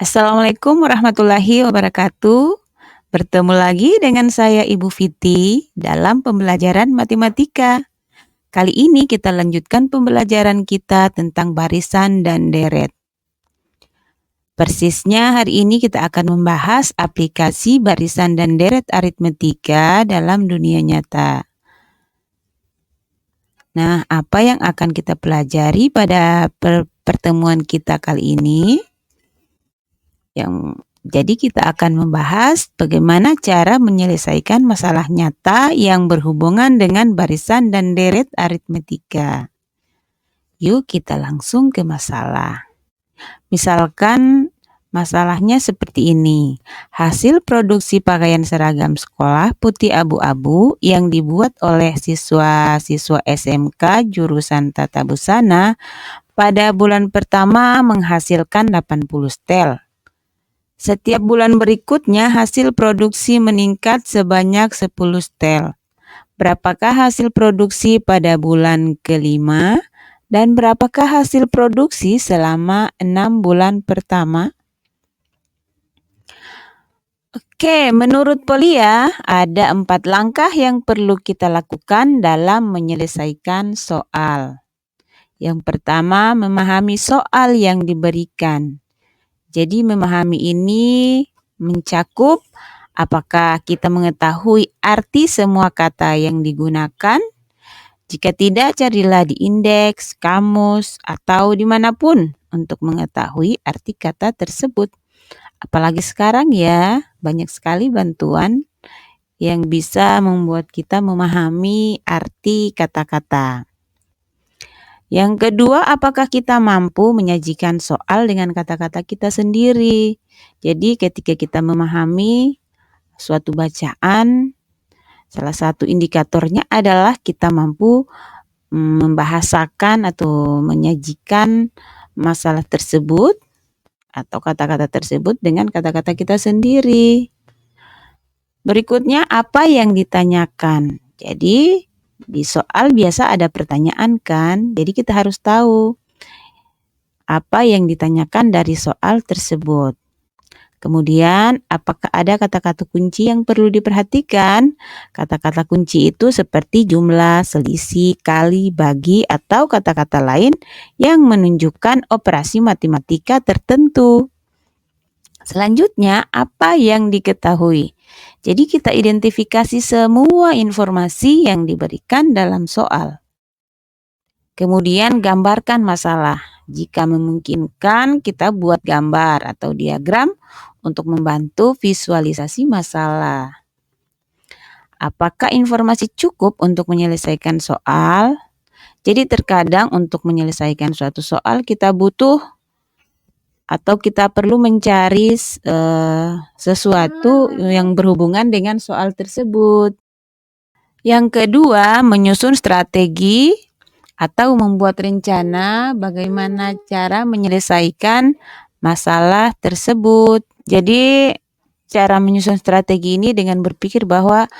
Assalamualaikum warahmatullahi wabarakatuh. Bertemu lagi dengan saya Ibu Viti dalam pembelajaran matematika. Kali ini kita lanjutkan pembelajaran kita tentang barisan dan deret. Persisnya hari ini kita akan membahas aplikasi barisan dan deret aritmetika dalam dunia nyata. Nah, apa yang akan kita pelajari pada pertemuan kita kali ini? Jadi kita akan membahas bagaimana cara menyelesaikan masalah nyata yang berhubungan dengan barisan dan deret aritmetika. Yuk kita langsung ke masalah. Misalkan masalahnya seperti ini. Hasil produksi pakaian seragam sekolah putih abu-abu yang dibuat oleh siswa-siswa SMK jurusan Tata Busana pada bulan pertama menghasilkan 80 setel. Setiap bulan berikutnya hasil produksi meningkat sebanyak 10 setel. Berapakah hasil produksi pada bulan kelima dan berapakah hasil produksi selama 6 bulan pertama? Oke, menurut Polia ada 4 langkah yang perlu kita lakukan dalam menyelesaikan soal. Yang pertama, memahami soal yang diberikan. Jadi memahami ini mencakup apakah kita mengetahui arti semua kata yang digunakan. Jika tidak, carilah di indeks, kamus, atau dimanapun untuk mengetahui arti kata tersebut. Apalagi sekarang ya, banyak sekali bantuan yang bisa membuat kita memahami arti kata-kata. Yang kedua, apakah kita mampu menyajikan soal dengan kata-kata kita sendiri? Jadi ketika kita memahami suatu bacaan, salah satu indikatornya adalah kita mampu membahasakan atau menyajikan masalah tersebut atau kata-kata tersebut dengan kata-kata kita sendiri. Berikutnya, apa yang ditanyakan? Jadi di soal biasa ada pertanyaan kan, jadi kita harus tahu apa yang ditanyakan dari soal tersebut. Kemudian, apakah ada kata-kata kunci yang perlu diperhatikan? Kata-kata kunci itu seperti jumlah, selisih, kali, bagi, atau kata-kata lain yang menunjukkan operasi matematika tertentu. Selanjutnya, apa yang diketahui? Jadi kita identifikasi semua informasi yang diberikan dalam soal. Kemudian gambarkan masalah. Jika memungkinkan, kita buat gambar atau diagram untuk membantu visualisasi masalah. Apakah informasi cukup untuk menyelesaikan soal? Jadi terkadang untuk menyelesaikan suatu soal kita butuh atau kita perlu mencari sesuatu yang berhubungan dengan soal tersebut. Yang kedua, menyusun strategi atau membuat rencana bagaimana cara menyelesaikan masalah tersebut. Jadi cara menyusun strategi ini dengan berpikir bahwa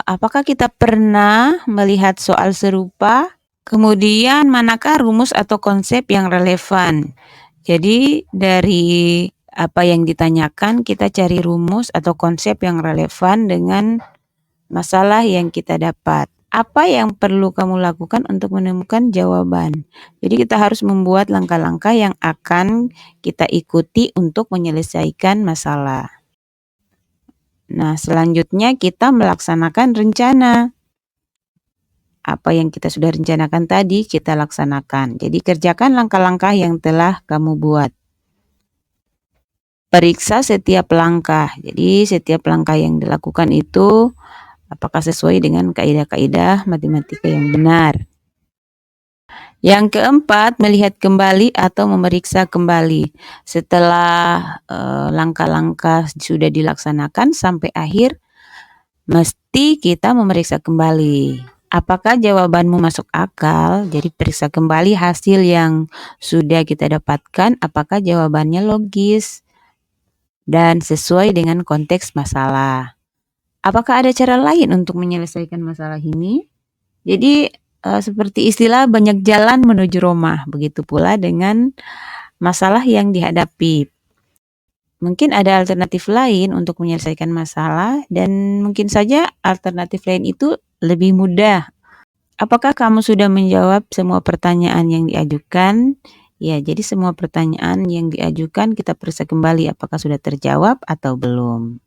apakah kita pernah melihat soal serupa? Kemudian manakah rumus atau konsep yang relevan? Jadi dari apa yang ditanyakan kita cari rumus atau konsep yang relevan dengan masalah yang kita dapat. Apa yang perlu kamu lakukan untuk menemukan jawaban? Jadi kita harus membuat langkah-langkah yang akan kita ikuti untuk menyelesaikan masalah. Nah, selanjutnya kita melaksanakan rencana. Apa yang kita sudah rencanakan tadi kita laksanakan. Jadi kerjakan langkah-langkah yang telah kamu buat. Periksa setiap langkah. Jadi setiap langkah yang dilakukan itu apakah sesuai dengan kaidah-kaidah matematika yang benar. Yang keempat, melihat kembali atau memeriksa kembali. Setelah langkah-langkah sudah dilaksanakan sampai akhir, mesti kita memeriksa kembali. Apakah jawabanmu masuk akal? Jadi periksa kembali hasil yang sudah kita dapatkan, apakah jawabannya logis dan sesuai dengan konteks masalah. Apakah ada cara lain untuk menyelesaikan masalah ini? Jadi seperti istilah banyak jalan menuju Roma, begitu pula dengan masalah yang dihadapi. Mungkin ada alternatif lain untuk menyelesaikan masalah dan mungkin saja alternatif lain itu lebih mudah. Apakah kamu sudah menjawab semua pertanyaan yang diajukan? Ya, jadi semua pertanyaan yang diajukan kita periksa kembali apakah sudah terjawab atau belum.